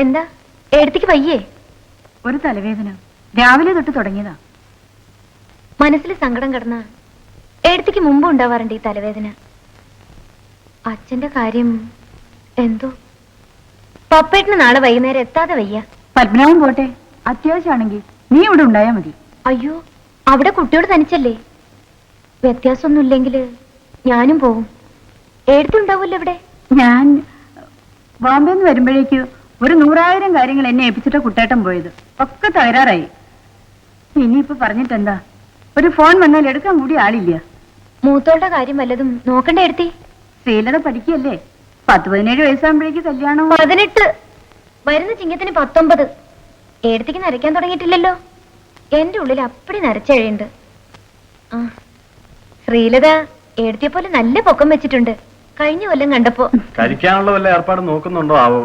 എന്താ എടുത്തേക്ക് വയ്യേ? ഒരു തലവേദന രാവിലെ തൊട്ട് തുടങ്ങിയതാ. മനസ്സിൽ സങ്കടം കിടന്ന എടുത്തേക്ക് മുമ്പ് ഉണ്ടാവാറുണ്ട് ഈ തലവേദന. അച്ഛന്റെ കാര്യം എന്തോ. പപ്പേട്ടിന് നാളെ വൈകുന്നേരം എത്താതെ വയ്യ. പത്മനാഭൻ പോട്ടെ, അത്യാവശ്യമാണെങ്കിൽ നീ ഇവിടെ ഉണ്ടായാ മതി. അയ്യോ, അവിടെ കുട്ടിയോട് തനിച്ചല്ലേ. വ്യത്യാസമൊന്നുമില്ലെങ്കിൽ ഞാനും പോവും. എടുത്തുണ്ടാവൂല്ലോ ഇവിടെ. ഞാൻ ബോംബെന്ന് വരുമ്പോഴേക്ക് ഒരു 100,000 കാര്യങ്ങൾ എന്നെ ഏൽപ്പിച്ചിട്ട് കുട്ടേട്ടൻ പോയത് ഒക്കെ തകരാറായി. ഇനിയിപ്പോ പറഞ്ഞിട്ടെന്താ? ഒരു ഫോൺ വന്നാൽ എടുക്കാൻ കൂടി ആളില്ല. മൂത്തോളുടെ കാര്യം വല്ലതും നോക്കണ്ടേ എടുത്തി? ശ്രീലത പഠിക്കല്ലേ, 10-17 വയസ്സാകുമ്പോഴേക്ക് കല്യാണം. 18. വരുന്ന ചിങ്ങത്തിന് 19. എടുത്തേക്ക് നരയ്ക്കാൻ തുടങ്ങിയിട്ടില്ലല്ലോ. എന്റെ ഉള്ളിൽ അപ്പടി നരച്ചഴയുണ്ട്. ആ, ശ്രീലത എടുത്തിയെ പോലെ നല്ല പൊക്കം വെച്ചിട്ടുണ്ട്. കഴിഞ്ഞ കൊല്ലം കണ്ടപ്പോ. കഴിക്കാനുള്ള വല്ല ഏർപ്പാട് നോക്കുന്നുണ്ടോ ആവോ?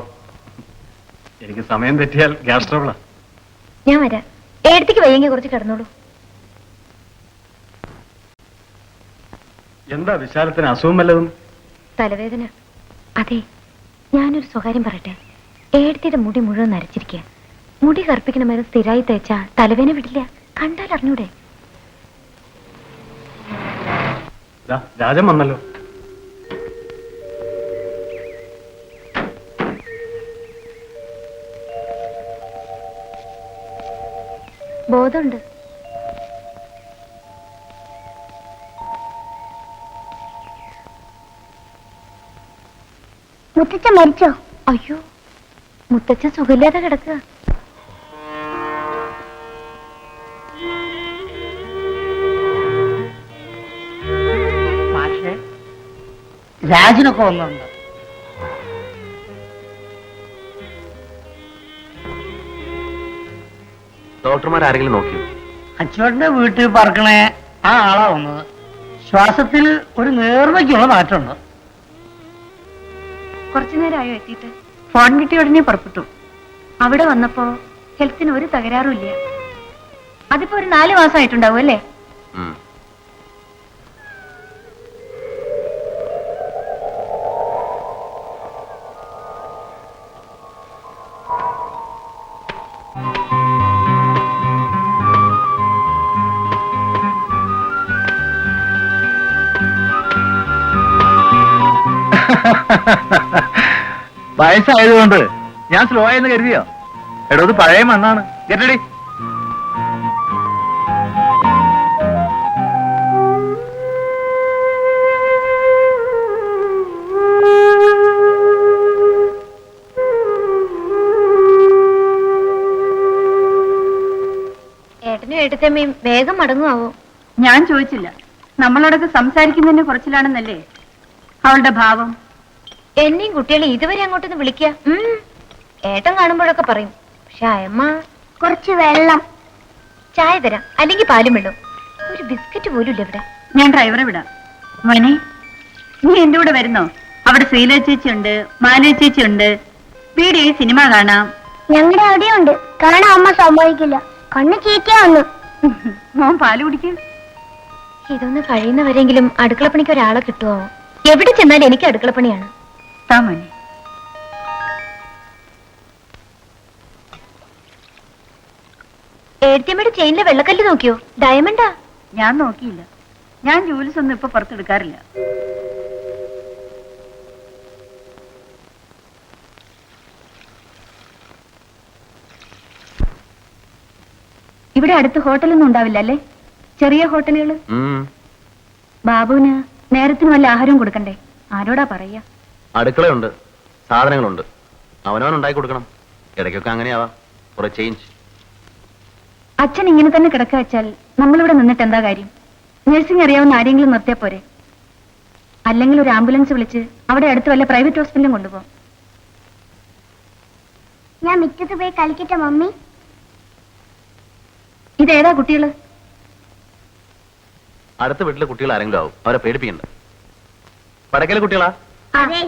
എനിക്ക് സമയം തെറ്റിയാൽ ഗ്യാസ് ട്രബിളാ. ഞാൻ വരാം. എടുത്തേക്ക് വയ്യെങ്കിൽ കുറച്ച് കിടന്നോളൂ. എന്താ വിശാലത്തിന് അസുഖം വല്ലതും? തലവേദന. അതെ, ഞാനൊരു സ്വകാര്യം പറയട്ടെ. എടുത്തിയുടെ മുടി മുഴുവൻ നരച്ചിരിക്കുക. മുടി കറുപ്പിക്കണ മരം സ്ഥിരമായി തേച്ചാ തലവേദന വിടില്ല. കണ്ടാൽ അറിഞ്ഞൂടെ? രാജൻ വന്നല്ലോ. ബോധമുണ്ട്. മുത്തച്ഛ മരിച്ചോ? അയ്യോ, മുത്തച്ഛൻ സുഖമില്ലാതെ കിടക്കുക. മാഷേ, രാജനൊക്കെ വന്നുണ്ട്. ഡോക്ടർമാരെങ്കിലും നോക്കിയോ? അച്ചോട്ടന്റെ വീട്ടിൽ പറക്കണേ ആ ആളാ വന്നത്. ശ്വാസത്തിൽ ഒരു നേർമയ്ക്കുള്ള മാറ്റമുണ്ട്. കുറച്ചു നേരമായോ എത്തിയിട്ട്? ഫോൺ കിട്ടിയ ഉടനെ പുറപ്പെട്ടു. അവിടെ വന്നപ്പോ ഹെൽത്തിന് ഒരു തകരാറും ഇല്ല. അതിപ്പോ ഒരു 4 മാസമായിട്ടുണ്ടാവും അല്ലേ? വയസ്സായതുകൊണ്ട് ഞാൻ സ്ലോ ആയെന്ന് കരുതിയോ? എടോ, ഇത് പഴയ മണ്ണാണ്. കേട്ടടി. ഏട്ടനും ഏട്ടത്തമ്മയും വേഗം മടങ്ങുമാവോ? ഞാൻ ചോദിച്ചില്ല. നമ്മളോടൊക്കെ സംസാരിക്കുന്നതിന് കുറച്ചിലാണെന്നല്ലേ അവളുടെ ഭാവം. എന്നെയും കുട്ടികളെ ഇതുവരെ അങ്ങോട്ടൊന്ന് വിളിക്കുക. ഏട്ടൻ കാണുമ്പോഴൊക്കെ പറയും. പക്ഷെ അയമ്മ കുറച്ച് വെള്ളം. ചായ തരാം, അല്ലെങ്കിൽ പാലും വെള്ളം. ഒരു ബിസ്ക്കറ്റ് പോലും ഇല്ല ഇവിടെ. ഞാൻ ഡ്രൈവറെ വിടാം. മോനെ, നീ എന്റെ കൂടെ വരുന്നോ? അവിടെ ശ്രീല ചേച്ചിയുണ്ട്, മാലു ചേച്ചിയുണ്ട്. വീഡിയോ സിനിമ കാണാം. ഞങ്ങളുടെ അവിടെയുണ്ട്. കാണാൻ അമ്മ സമ്മതിക്കില്ല. കണ്ണ് ചീറ്റിയാ വന്നു. മോൻ പാല് കുടിക്കും. ഇതൊന്ന് കഴിയുന്നവരെങ്കിലും അടുക്കളപ്പണിക്ക് ഒരാളെ കിട്ടുമോ? എവിടെ ചെന്നാലും എനിക്ക് അടുക്കളപ്പണിയാണ്. താമോനെ, ഏടത്തിയമ്മയുടെ ചെയിനിലെ വെള്ളക്കല്ല് നോക്കിയോ? ഡയമണ്ടാ. ഞാൻ നോക്കിയില്ല. ഞാൻ ജോലിസ് ഒന്നും ഇപ്പൊ പുറത്തെടുക്കാറില്ല. ഇവിടെ അടുത്ത് ഹോട്ടലൊന്നും ഉണ്ടാവില്ല അല്ലേ? ചെറിയ ഹോട്ടലുകള്. ബാബുവിന് നേരത്തിന് വല്ല ആഹാരവും കൊടുക്കണ്ടേ? ആരോടാ പറയാ? അടുക്കളയുണ്ട്, സാധനങ്ങളുണ്ട്. അവനവൻ ഉണ്ടാക്കി കൊടുക്കണം. ഇടയ്ക്കൊക്കെ അങ്ങനെയാവാം. കുറെ ചേഞ്ച്. അച്ഛൻ ഇങ്ങനെ തന്നെ കിടക്ക വെച്ചാൽ നമ്മളിവിടെ നിന്നിട്ട് എന്താ കാര്യം? നഴ്സിംഗ് അറിയാവുന്ന ആരെങ്കിലും നിർത്തിയാ പോരെ? അല്ലെങ്കിൽ ഒരു ആംബുലൻസ് വിളിച്ച് അവിടെ അടുത്ത് വല്ല പ്രൈവറ്റ് ഹോസ്പിറ്റലും കൊണ്ടുപോകും. ഞാൻ മുറ്റത്ത് പോയി കളിക്കട്ടെ മമ്മി? ഇതേതാ കുട്ടികള്? അടുത്ത വീട്ടിലെ കുട്ടികൾ ആരെങ്കിലും ആവും. അവരെ പേടിപ്പിക്കണ്ട. പടക്കലെ കുട്ടികളാ? അതെ.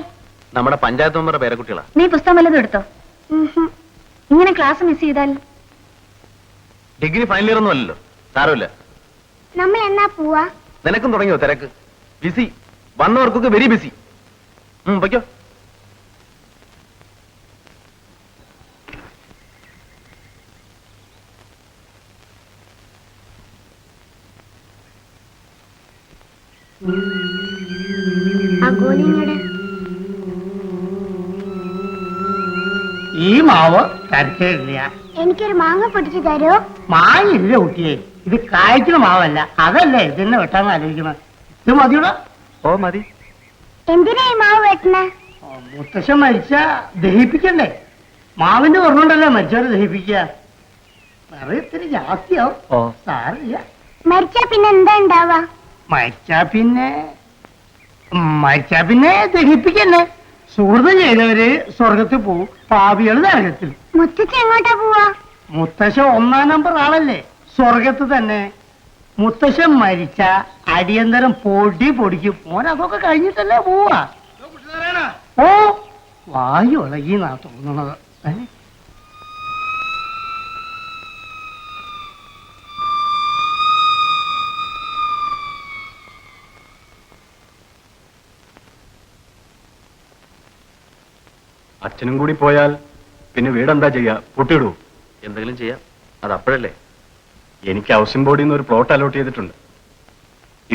നമ്മുടെ പഞ്ചായത്ത് മെമ്പറുടെ പേരക്കുട്ടികളാ. നീ പുസ്തകം വല്ലതും എടുത്തോ? ഇങ്ങനെ ക്ലാസ് മിസ് ചെയ്താൽ? ഡിഗ്രി ഫൈനൽ ഇയർ ഒന്നും അല്ലല്ലോ, സാരമില്ല. നമ്മൾ എന്നാ പോവാ? നിനക്കും തുടങ്ങിയോ തിരക്ക്? ബിസി. വന്നവർക്കൊക്കെ വെരി ബിസി. പൊയ്ക്കോ. ആ ഗോലിങ്ങടെ ഈ മാവ് തരക്കേടില്ല. എനിക്കൊരു മാങ്ങ പൊട്ടിച്ചു തരോ? മായില്ല കുട്ടിയെ, ഇത് കായ്ക്കുന്ന മാവല്ല. അതല്ലേ ഇതിനെ വെട്ടാൻ ആലോചിക്കണം. ഇത് മതിയുടെ. ഓ മതി. എന്തിനാ ഈ മാവ് വെട്ടണേ? മുത്തശ്ശൻ മരിച്ച ദഹിപ്പിക്കണ്ടേ? മാവിന്റെ പറഞ്ഞോണ്ടല്ലേ മരിച്ചവരെ ദഹിപ്പിക്കുക. വേറെ ഇത്തിരി ജാസ്തിയാവും. ഓ സാറില്ല. മരിച്ചാ പിന്നെ എന്താ ഉണ്ടാവാ? മരിച്ചാ പിന്നെ ദഹിപ്പിക്കന്നെ. സുഹൃതം ചെയ്തവര് സ്വർഗത്തിൽ പോവും, പാപികള് നരകത്തിൽ. മുത്തച്ഛ എങ്ങോട്ടാ പോവാ? മുത്തശ്ശൻ 1-ാം നമ്പർ ആളല്ലേ, സ്വർഗത്ത് തന്നെ. മുത്തശ്ശൻ മരിച്ച അടിയന്തരം പൊടിക്കും. മോൻ അതൊക്കെ കഴിഞ്ഞിട്ടല്ലേ പോവാ. ഓ വായു ഇളകിന്നാ തോന്നണത്. അച്ഛനും കൂടി പോയാൽ പിന്നെ വീടെന്താ ചെയ്യാ? പൂട്ടിയിടൂ? എന്തെങ്കിലും ചെയ്യാം, അത് അപ്പോഴല്ലേ. എനിക്ക് ഹൗസിംഗ് ബോർഡിൽ നിന്ന് ഒരു പ്ലോട്ട് അലോട്ട് ചെയ്തിട്ടുണ്ട്.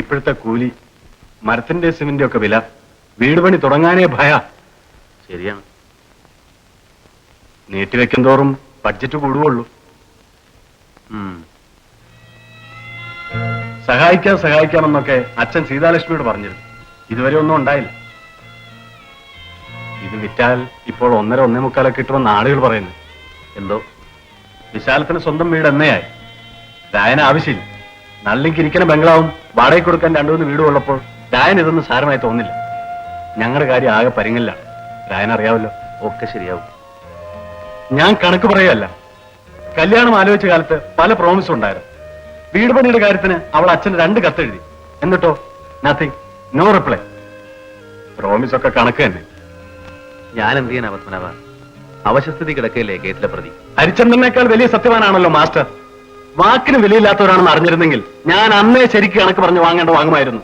ഇപ്പോഴത്തെ കൂലി, മരത്തിന്റെ സിമന്റിന്റെ ഒക്കെ വില, വീട് പണി തുടങ്ങാനേ ഭയ. ശരിയാണ്. നീട്ടിവെക്കും തോറും ബഡ്ജറ്റ് കൂടുകയുള്ളൂ. സഹായിക്കാമെന്നൊക്കെ അച്ഛൻ സീതാലക്ഷ്മിയോട് പറഞ്ഞിരുന്നു. ഇതുവരെ ഒന്നും ഉണ്ടായില്ല. ഇത് വിറ്റാൽ ഇപ്പോൾ 1.5-1.25 കിട്ടുമെന്ന് ആളുകൾ പറയുന്നു. എന്തോ വിശാലത്തിന് സ്വന്തം വീട് എന്നയായി. രായന് ആവശ്യമില്ല. നള്ളിക്ക് ഇരിക്കുന്ന ബംഗ്ലാവും വാടകയ്ക്ക് കൊടുക്കാൻ 2-3 വീടും ഉള്ളപ്പോൾ രായൻ ഇതൊന്നും സാരമായി തോന്നില്ല. ഞങ്ങളുടെ കാര്യം ആകെ പരിങ്ങില്ലാണ്. രായൻ അറിയാമല്ലോ. ഒക്കെ ശരിയാവും. ഞാൻ കണക്ക് പറയുകയല്ല. കല്യാണം ആലോചിച്ച കാലത്ത് പല പ്രോമിസും ഉണ്ടായിരുന്നു. വീട് പണിയുടെ കാര്യത്തിന് അവൾ അച്ഛന് 2 കത്തെഴുതി. എന്നിട്ടോ നത്തിങ്, നോ റിപ്ലൈ. പ്രോമിസ് ഒക്കെ കണക്ക് തന്നെ. ഞാൻ എന്ത് ചെയ്യാൻ പത്മനാഭ? അവശസ്ഥിതി കിടക്കയില്ലേ കേസിലെ പ്രതി. ഹരിചന്ദ്രനേക്കാൾ വലിയ സത്യവാനാണല്ലോ മാസ്റ്റർ. വാക്കിന് വിലയില്ലാത്തവരാണെന്ന് അറിഞ്ഞിരുന്നെങ്കിൽ ഞാൻ അന്നേ ശരിക്ക് കണക്ക് പറഞ്ഞു വാങ്ങുമായിരുന്നു.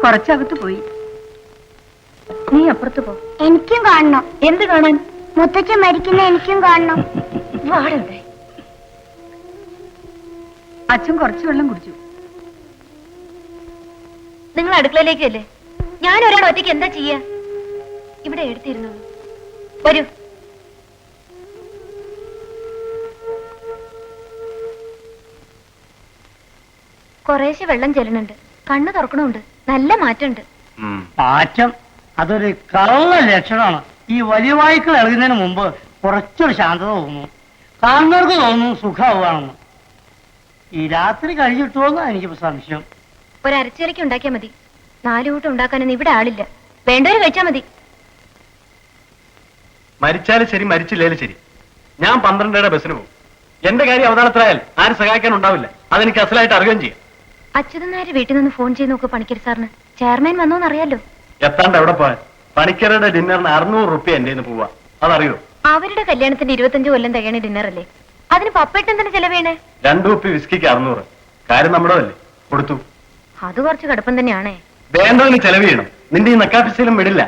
കുറച്ചകത്ത് പോയി. നീ അപ്പുറത്ത് പോ. എനിക്കും കാണണം. എന്ത് കാണാൻ? മുത്തച്ഛൻ മരിക്കുന്ന എനിക്കും കാണണം. വാടവിടെ. അച്ഛൻ കുറച്ച് വെള്ളം കുടിച്ചു. നിങ്ങൾ അടുക്കളയിലേക്കല്ലേ? ഞാൻ ഒരാൾ ഒറ്റയ്ക്ക് എന്താ ചെയ്യാ? ഇവിടെ എടുത്തിരുന്നു. വരൂ. കുറേശ്ശെ വെള്ളം ചെല്ലണുണ്ട്. കണ്ണു തുറക്കണുണ്ട്. നല്ല മാറ്റമുണ്ട്. മാറ്റം അതൊരു കള്ള ലക്ഷണമാണ്. ഈ വലിയ വായ്ക്കൾ ഇളകുന്നതിന് മുമ്പ് കുറച്ചൊരു ശാന്തത തോന്നുന്നു. കാണുന്നവർക്ക് തോന്നുന്നു സുഖമാവുകയാണെന്ന്. ഈ രാത്രി കഴിഞ്ഞിട്ടുവോന്നാ എനിക്കിപ്പോ സംശയം. ഒരരച്ചിലയ്ക്ക് ഉണ്ടാക്കിയാൽ മതി. 4 കൂട്ടം ഉണ്ടാക്കാനൊന്നും ഇവിടെ ആളില്ല. വേണ്ടവര് കഴിച്ചാ മതി. മരിച്ചാലും ശരി, മരിച്ചില്ലേലും ശരി, ഞാൻ 12 ബസ്സിന് പോകും. എന്റെ കാര്യം അവതാളത്തിലായാൽ ആരും സഹായിക്കാൻ ഉണ്ടാവില്ല. അതെനിക്ക് അസലായിട്ട് അറിയുകയും ചെയ്യാം. അച്യുതൻ നായർ വീട്ടിൽ നിന്ന് ഫോൺ ചെയ്ത് നോക്ക് പണിക്കർ സാറിന്. ചെയർമാൻ വന്നോന്നറിയാലോ. എത്താണ്ട് എവിടെ പോയാൽ? പണിക്കരുടെ ഡിന്നറിന് 600 റുപ്യ എന്റെ നിന്ന് പോവാ. അതറിയോ? അവരുടെ കല്യാണത്തിന്റെ 25 കൊല്ലം തികയണ ഡിന്നർ അല്ലേ? അതിന് പപ്പേട്ടൻ തന്നെ ചെലവേണേ. 2 കുപ്പി വിസ്കിക്ക് 600. കാര്യം നമ്മുടെ അല്ലേ? കൊടുത്തു. അത് കുറച്ച് കടുപ്പം തന്നെയാണേ. വേണ്ടതിന് ചെലവ് ചെയ്യണം. നിന്റെ ഈ നക്കാഫീസിലും വിടില്ല.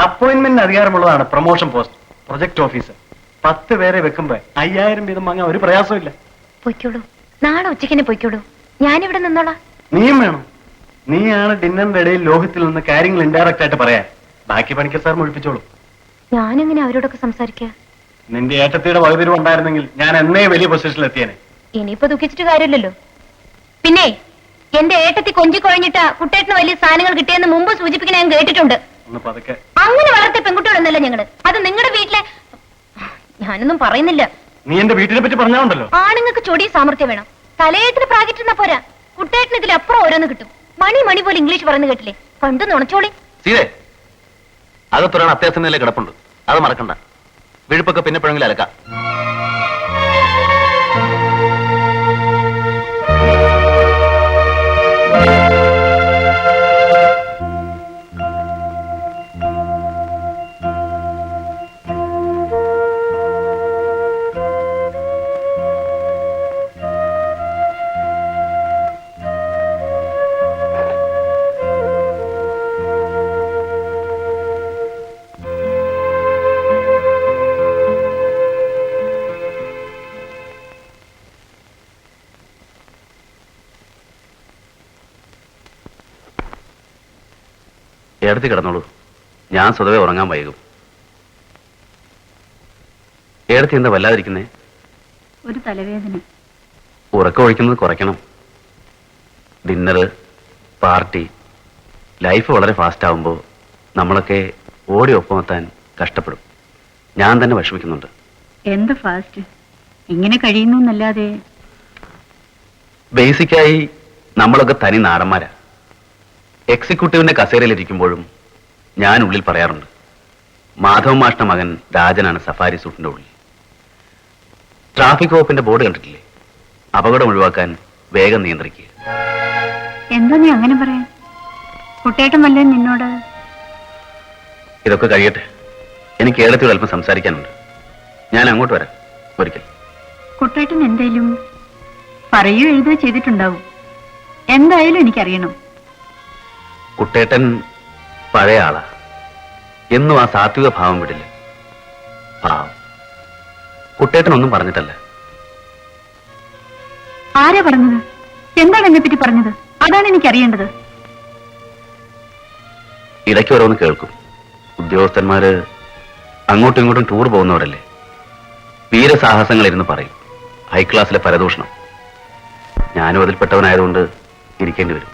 അപ്പോയിന്റ്മെന്റിന് അധികാരമുള്ളതാണ് പ്രൊമോഷൻ പോസ്റ്റ്, പ്രൊജക്ട് ഓഫീസർ. 10 പേരെ വെക്കുമ്പോ 5000 വീതം വാങ്ങാൻ ഒരു പ്രയാസമില്ല. പൊയ്ക്കോളൂ. നാളെ ഉച്ചയ്ക്ക് പൊയ്ക്കോളൂ. ഞാനിവിടെ നിന്നോളാം. നീയും വേണം. നീയാണ് ഡിന്നറിന്റെ ഇടയിൽ ലോഹത്തിൽ നിന്ന് കാര്യങ്ങൾ ഇൻഡയറക്റ്റ് ആയിട്ട് പറയാൻ. ബാക്കി പണിക്കർ സാർ മുഴിപ്പിച്ചോളൂ. ഞാനെങ്ങനെ അവരോടൊക്കെ സംസാരിക്കുക? നിന്റെ ഏട്ടത്തിയുടെ വകതിരിവ് ഉണ്ടായിരുന്നെങ്കിൽ ഞാൻ എന്നേ വലിയ പൊസിഷനിൽ എത്തിയേനെ. ഇനിയിപ്പോ ദുഃഖിച്ചിട്ട് കാര്യമില്ലല്ലോ. പിന്നെ എന്റെ ഏട്ടത്തി കൊഞ്ചിക്കൊഴഞ്ഞിട്ട് കുട്ടേട്ടന് വലിയ സ്ഥാനങ്ങൾ കിട്ടിയെന്ന് മുമ്പ് സൂചിപ്പിക്കണ ഞാൻ കേട്ടിട്ടുണ്ട്. ഒന്ന് പതുക്കെ. അങ്ങനെ വളർത്തിയ പെൺകുട്ടികളൊന്നല്ല ഞങ്ങള്. അത് നിങ്ങളുടെ വീട്ടിലെ. ഞാനൊന്നും പറയുന്നില്ല. നീ എന്റെ വീട്ടിനെ പറ്റി പറഞ്ഞാണ്ടല്ലോ. ആണുങ്ങൾക്ക് ചൊടി സാമർത്ഥ്യം വേണം. തലയേറ്റിന് പ്രാഗിറ്റുന്ന പോരാ. കുട്ടേട്ടന് ഇതിലപ്പുറം ഓരോന്ന് കിട്ടും. മണി പോലെ ഇംഗ്ലീഷ് പറയുന്നത് കേട്ടില്ലേ? പണ്ട് നുണച്ചോളി. സീതേ, അകത്തൊരാണ് അത്യാവശ്യം നില കിടപ്പുണ്ട്. അത് മറക്കണ്ട. വിഴുപ്പൊക്കെ പിന്നെ എപ്പോഴെങ്കിലും അലക്കാം. ഏടത്തി കിടന്നോളൂ. ഞാൻ സ്വതവേ ഉറങ്ങാൻ വൈകും. ഏടത്തി എന്താ വല്ലാതിരിക്കുന്നേ? ഒരു തലവേദന. ഉറക്കം ഒഴിക്കുന്നത് കുറയ്ക്കണം. ഡിന്നറ്, പാർട്ടി, ലൈഫ് വളരെ ഫാസ്റ്റ് ആവുമ്പോൾ നമ്മളൊക്കെ ഓടി ഒപ്പമെത്താൻ കഷ്ടപ്പെടും. ഞാൻ തന്നെ വിഷമിക്കുന്നുണ്ട്. എന്ത് ഫാസ്റ്റ്? ഇങ്ങനെ കഴിയുന്നു എന്നല്ലാതെ. ബേസിക്കായി നമ്മളൊക്കെ തനി നാടന്മാരാ. എക്സിക്യൂട്ടീവിന്റെ കസേരയിലിരിക്കുമ്പോഴും ഞാൻ ഉള്ളിൽ പറയാറുണ്ട്, മാധവ മാഷ്ട മകൻ രാജനാണ് സഫാരി സൂട്ടിന്റെ ഉള്ളിൽ. ട്രാഫിക് വകുപ്പിന്റെ ബോർഡ് കണ്ടിട്ടില്ലേ? അപകടം ഒഴിവാക്കാൻ വേഗം നിയന്ത്രിക്കുക. എന്താ നീ അങ്ങനെ പറയാൻ? കുട്ടേട്ടൻ വല്ലേ നിന്നോട്? ഇതൊക്കെ കഴിയട്ടെ. എനിക്ക് ഏടത്തിയോട് അല്പം സംസാരിക്കാനുണ്ട്. ഞാൻ അങ്ങോട്ട് വരാം ഒരിക്കൽ. കുട്ടേട്ടൻ എന്തേലും പറയോ എഴുതുകയോ ചെയ്തിട്ടുണ്ടാവും. എന്തായാലും എനിക്കറിയണം. കുട്ടേട്ടൻ പഴയ ആളാ. എന്നും ആ സാത്വിക ഭാവം വിടില്ല. പാവം. കുട്ടേട്ടൻ ഒന്നും പറഞ്ഞിട്ടല്ല. ആരാ പറഞ്ഞത്? എന്താണ് എന്നെ പറ്റി പറഞ്ഞത്? അതാണ് എനിക്കറിയേണ്ടത്. ഇടയ്ക്ക് ഓരോന്ന് കേൾക്കും. ഉദ്യോഗസ്ഥന്മാര് അങ്ങോട്ടും ഇങ്ങോട്ടും ടൂർ പോകുന്നവരല്ലേ. വീരസാഹസങ്ങൾ ഇരുന്ന് പറയും. ഹൈ ക്ലാസ്സിലെ പരദൂഷണം. ഞാനും അതിൽപ്പെട്ടവനായതുകൊണ്ട് ഇരിക്കേണ്ടി വരും.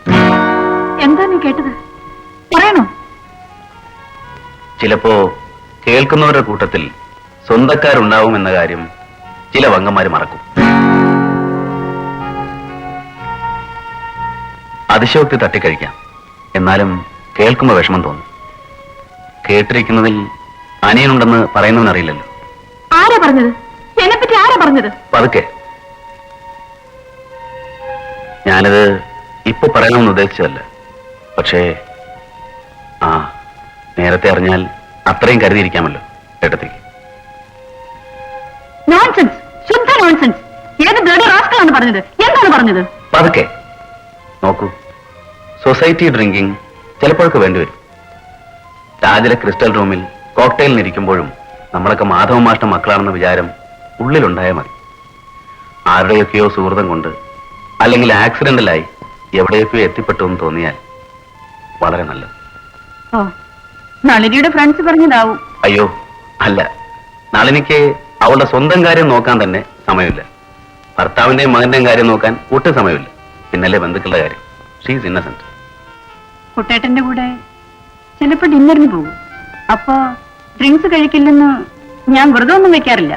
എന്താ നീ കേട്ടത്? പറയണോ? ചിലപ്പോ കേൾക്കുന്നവരുടെ കൂട്ടത്തിൽ സ്വന്തക്കാരുണ്ടാവും എന്ന കാര്യം ചില വങ്കന്മാര് മറക്കും. അതിശയോക്തി തട്ടിക്കഴിക്കാം. എന്നാലും കേൾക്കുമ്പോ വിഷമം തോന്നും. കേട്ടിരിക്കുന്നതിൽ അനിയനുണ്ടെന്ന് പറയുന്നവനറിയില്ലല്ലോ. ആരാ പറഞ്ഞത്? എന്നെപ്പറ്റി ആരാ പറഞ്ഞത്? പതുക്കെ. ഞാനത് ഇപ്പൊ പറയണമെന്ന് ഉദ്ദേശിച്ചതല്ല. പക്ഷേ നേരത്തെ അറിഞ്ഞാൽ അത്രയും കരുതിയിരിക്കാമല്ലോ ഏട്ടത്തേക്ക്. നോൺസെൻസ്, ശുദ്ധ നോൺസെൻസ്. ഏത് ബ്ലഡി റാസ്കലാണ് പറഞ്ഞത്? എന്താണ് പറഞ്ഞത്? പതുക്കെ. നോക്കൂ, സൊസൈറ്റി ഡ്രിങ്കിങ് ചിലപ്പോഴൊക്കെ വേണ്ടിവരും. താജിലെ ക്രിസ്റ്റൽ റൂമിൽ കോക്ടെയിലിനിരിക്കുമ്പോഴും നമ്മളൊക്കെ മാധവ മാഷ്ട മക്കളാണെന്ന വിചാരം ഉള്ളിലുണ്ടായാൽ മതി. ആരുടെയൊക്കെയോ സുഹൃതം കൊണ്ട് അല്ലെങ്കിൽ ആക്സിഡന്റലായി എവിടെയൊക്കെയോ എത്തിപ്പെട്ടു എന്ന് തോന്നിയാൽ വളരെ നല്ലത്. ഓ, നളിനിയുടെ ഫ്രണ്ട്സ് പറഞ്ഞതാവും. അയ്യോ അല്ല, നളിനിക്ക് അവളുടെ സ്വന്തം കാര്യം നോക്കാൻ തന്നെ സമയമില്ല. ഭർത്താവിന്റെയും മകന്റെയും കാര്യം നോക്കാൻ ഒട്ടും സമയമില്ല. പിന്നല്ലേ ബന്ധുക്കളുടെ കാര്യം. ഷീസ് ഇന്നസെന്റ്. കുട്ടേട്ടന്റെ കൂടെ ചിലപ്പോ ഡിന്നറിന് പോകും. അപ്പോ ഡ്രിങ്ക്സ് കഴിക്കില്ലെന്ന് ഞാൻ വ്രതമൊന്നും വെക്കാറില്ല.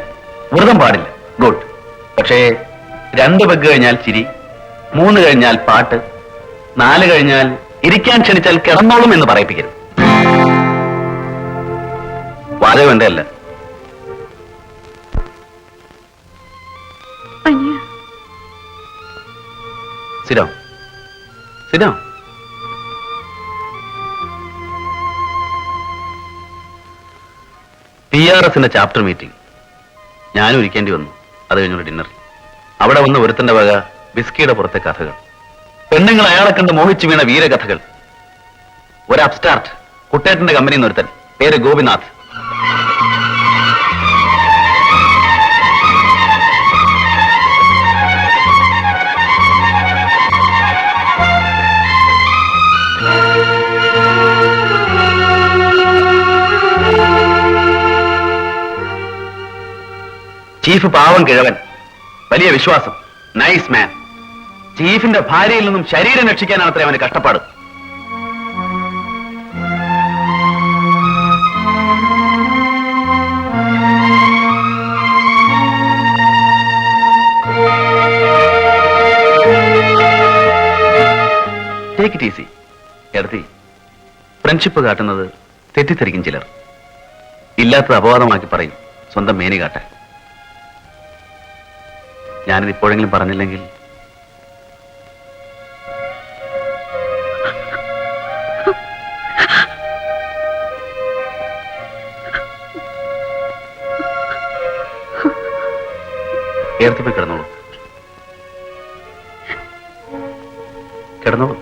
വ്രതം പാടില്ല, ഗുഡ്. പക്ഷേ 2 പെഗ് കഴിഞ്ഞാൽ ചിരി, 3 കഴിഞ്ഞാൽ പാട്ട്, 4 കഴിഞ്ഞാൽ ഇരിക്കാൻ ക്ഷണിച്ചാൽ കിടന്നോളും എന്ന് പറയിപ്പിക്കരുത്. വാചകം എന്റെ അല്ല. സിഡോ സിഡോ. PRSന്റെ ചാപ്റ്റർ മീറ്റിംഗ് ഞാനും ഇരിക്കേണ്ടി വന്നു. അത് കഴിഞ്ഞൊരു ഡിന്നർ. അവിടെ വന്ന് ഒരുത്തന്റെ വക വിസ്കിയുടെ പുറത്തെ കഥകൾ, പെണ്ണുങ്ങൾ അയാളെ കണ്ട് മോഹിച്ചു വീണ വീരകഥകൾ. ഒരു അപ്സ്റ്റാർട്ട് കുട്ടേട്ടന്റെ കമ്പനിയിൽ നിന്ന് ഒരുത്തൻ, പേര് ഗോപിനാഥ്. ചീഫ് പാവം കിഴവൻ, വലിയ വിശ്വാസം, നൈസ് മാൻ. ചീഫിന്റെ ഭാര്യയിൽ നിന്നും ശരീരം രക്ഷിക്കാനാണ് അത്ര അവന് കഷ്ടപ്പാട്. Take it easy. എടുത്തി ഫ്രണ്ട്ഷിപ്പ് കാട്ടുന്നത് തെറ്റിദ്ധരിക്കും ചിലർ. ഇല്ലാത്തത് അപവാദമാക്കി പറയും സ്വന്തം മേനി കാട്ടാൻ. ഞാനിത് ഇപ്പോഴെങ്കിലും പറഞ്ഞില്ലെങ്കിൽ ഏർത്തിപ്പോയി കിടന്നോളൂ. കിടന്നോളൂ.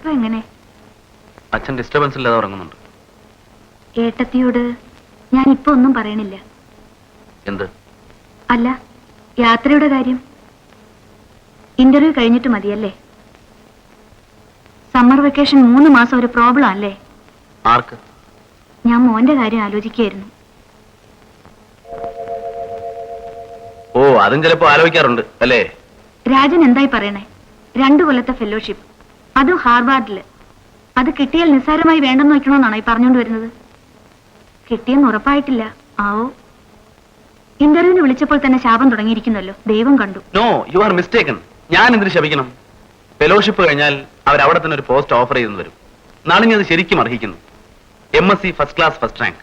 ഇപ്പൊ എങ്ങനെ? അച്ഛൻ ഡിസ്റ്റർബൻസ് ഇല്ലാതെ ഉറങ്ങുന്നുണ്ട്. ഏട്ടത്തിയോട് ഞാൻ ഇപ്പൊ ഒന്നും പറയണില്ല. എന്ത്? അല്ല, യാത്രയുടെ കാര്യം. ഇന്റർവ്യൂ കഴിഞ്ഞിട്ട് മതിയല്ലേ? സമ്മർ വെക്കേഷൻ 3 മാസം ഒരു പ്രോബ്ലം അല്ലേ? ആർക്ക്? ഞാൻ മോന്റെ കാര്യം ആലോചിക്കുകയായിരുന്നു. ഓ, അതും ചിലപ്പോ ആലോചിക്കാറുണ്ട് അല്ലേ? രാജൻ എന്തായി പറയണേ? 2 കൊല്ലത്തെ ഫെലോഷിപ്പ്, അതും ഹാർവാർഡില്. അത് കിട്ടിയാൽ നിസ്സാരമായി വേണ്ടെന്ന് വെക്കണമെന്നാണോ ഈ പറഞ്ഞുകൊണ്ട് വരുന്നത്? കിട്ടിയെന്ന് ഉറപ്പായിട്ടില്ല. ആവോ. ഇന്റർവ്യൂവിന് വിളിച്ചപ്പോൾ തന്നെ ശാപം തുടങ്ങിയിരിക്കുന്നല്ലോ. ദൈവം കണ്ടു. No, you are mistaken. ഞാൻ എന്തിനു ശപിക്കണം? ഫെലോഷിപ്പ് കഴിഞ്ഞാൽ അവർ അവിടെ തന്നെ ഒരു പോസ്റ്റ് ഓഫർ ചെയ്തെന്ന് വരും. നാളെ അത് ശരിക്കും അർഹിക്കുന്നു. MSc first class first rank,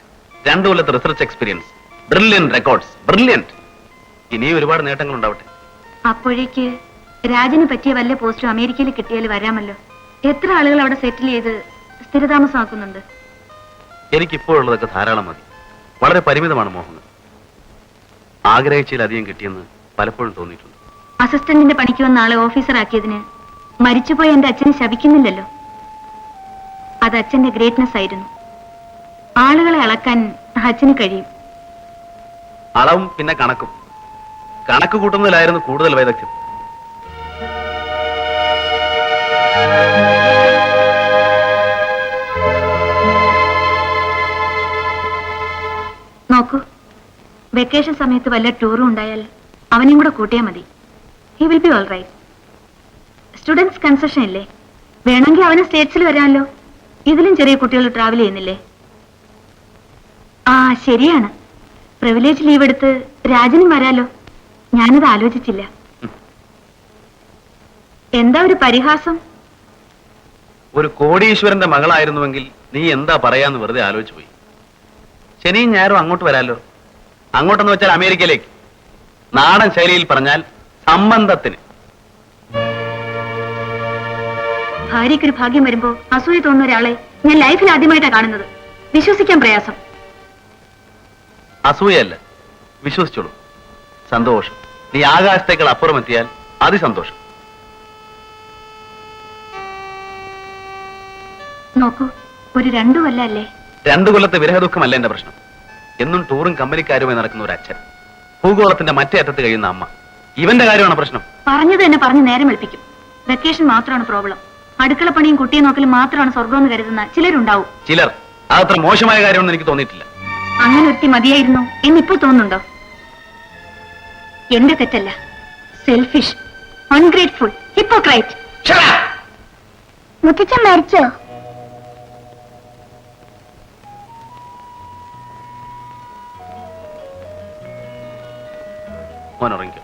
2 കൊല്ലത്തെ research experience, brilliant records, brilliant. ഇനിയും ഒരുപാട് നേട്ടങ്ങൾ ഉണ്ടാവട്ടെ. അപ്പോഴേക്ക് രാജന് പറ്റിയ വല്ല പോസ്റ്റും അമേരിക്കയിൽ കിട്ടിയാൽ വരാമല്ലോ. എത്ര ആളുകൾ അവിടെ സെറ്റിൽ ചെയ്ത് സ്ഥിരതാമസമാക്കുന്നുണ്ട്. എനിക്കിപ്പോഴുള്ളതൊക്കെ ധാരാളം മതി. വളരെ പരിമിതമാണ് മോഹങ്ങൾ. ആഗ്രഹിച്ചതിലധികം കിട്ടിയെന്ന് പലപ്പോഴും തോന്നിയിട്ടുണ്ട്. അസിസ്റ്റന്റിന്റെ പണിക്ക് വന്ന ആളെ ഓഫീസറാക്കിയതിന് മരിച്ചുപോയ എന്റെ അച്ഛനെ ശപിക്കുന്നില്ലല്ലോ. അത് അച്ഛന്റെ ഗ്രേറ്റ്നെസ് ആയിരുന്നു. ആളുകളെ അളക്കാൻ അച്ഛന് കഴിയും. അളവും പിന്നെ കണക്കും. കണക്ക് കൂട്ടുന്നതിലായിരുന്നു കൂടുതൽ വൈദഗ്ധ്യം. നോക്കൂ, വെക്കേഷൻ സമയത്ത് വല്ല ടൂറും ഉണ്ടായാൽ അവനെയും കൂടെ കൂട്ടിയാൽ മതി. He will be all right. Students concession ഇല്ലേ? വേണമെങ്കിൽ അവന് സ്റ്റേറ്റ്സിൽ വരാമല്ലോ. ഇതിലും ചെറിയ കുട്ടികൾ ട്രാവൽ ചെയ്യുന്നില്ലേ? ആ, ശരിയാണ്. പ്രിവിലേജ് ലീവ് എടുത്ത് രാജനും വരാലോ. ഞാനത് ആലോചിച്ചില്ല. എന്താ ഒരു പരിഹാസം? ഒരു കോടീശ്വരന്റെ മകളായിരുന്നുവെങ്കിൽ നീ എന്താ പറയാന്ന് വെറുതെ ആലോചിച്ചു പോയി. ശനിയും ഞായറും അങ്ങോട്ട് വരാലോ. അങ്ങോട്ടെന്ന് വെച്ചാൽ അമേരിക്കയിലേക്ക്. നാടൻ ശൈലിയിൽ പറഞ്ഞാൽ സംബന്ധത്തിന്. ഭാര്യയ്ക്കൊരു ഭാഗ്യം വരുമ്പോ അസൂയ തോന്നുന്ന ഒരാളെ ഞാൻ ലൈഫിൽ ആദ്യമായിട്ടാണ് കാണുന്നത്. വിശ്വസിക്കാൻ പ്രയാസം. അസൂയല്ല, വിശ്വസിച്ചോളൂ. സന്തോഷം. നീ ആകാശത്തേക്കാൾ അപ്പുറം എത്തിയാൽ അതിസന്തോഷം. നോക്കൂ, ഒരു 2 കൊല്ലല്ലേ? 2 കൊല്ലത്തെ വിരഹദുഃഖമല്ല എന്റെ പ്രശ്നം. എന്നും ടൂറും കമ്പനിക്കാരുമായി നടക്കുന്ന ഒരു അച്ഛൻ, ഭൂഗോളത്തിന്റെ മറ്റേ അറ്റത്ത് കഴിയുന്ന അമ്മ. ഇവന്റെ കാര്യമാണ് പ്രശ്നം. പറഞ്ഞത് തന്നെ പറഞ്ഞ് നേരം വെളുപ്പിക്കും. വെക്കേഷൻ മാത്രമാണ് പ്രോബ്ലം. അടുക്കള പണിയും കുട്ടിയെ നോക്കലും മാത്രമാണ് സ്വർഗമെന്ന് കരുതുന്ന ചിലരുണ്ടാവും. ചിലർ. അതത്ര മോശമായ കാര്യമൊന്നും എനിക്ക് തോന്നിയിട്ടില്ല. അങ്ങനെ ഒരുത്തി മതിയായിരുന്നു എന്നിപ്പോ തോന്നുന്നുണ്ടോ? എന്റെ തെറ്റല്ല. Selfish, ungrateful, hypocrite. മുത്തച്ഛൻ മരിച്ചോ? മോൻ ഉറങ്ങിക്കോ.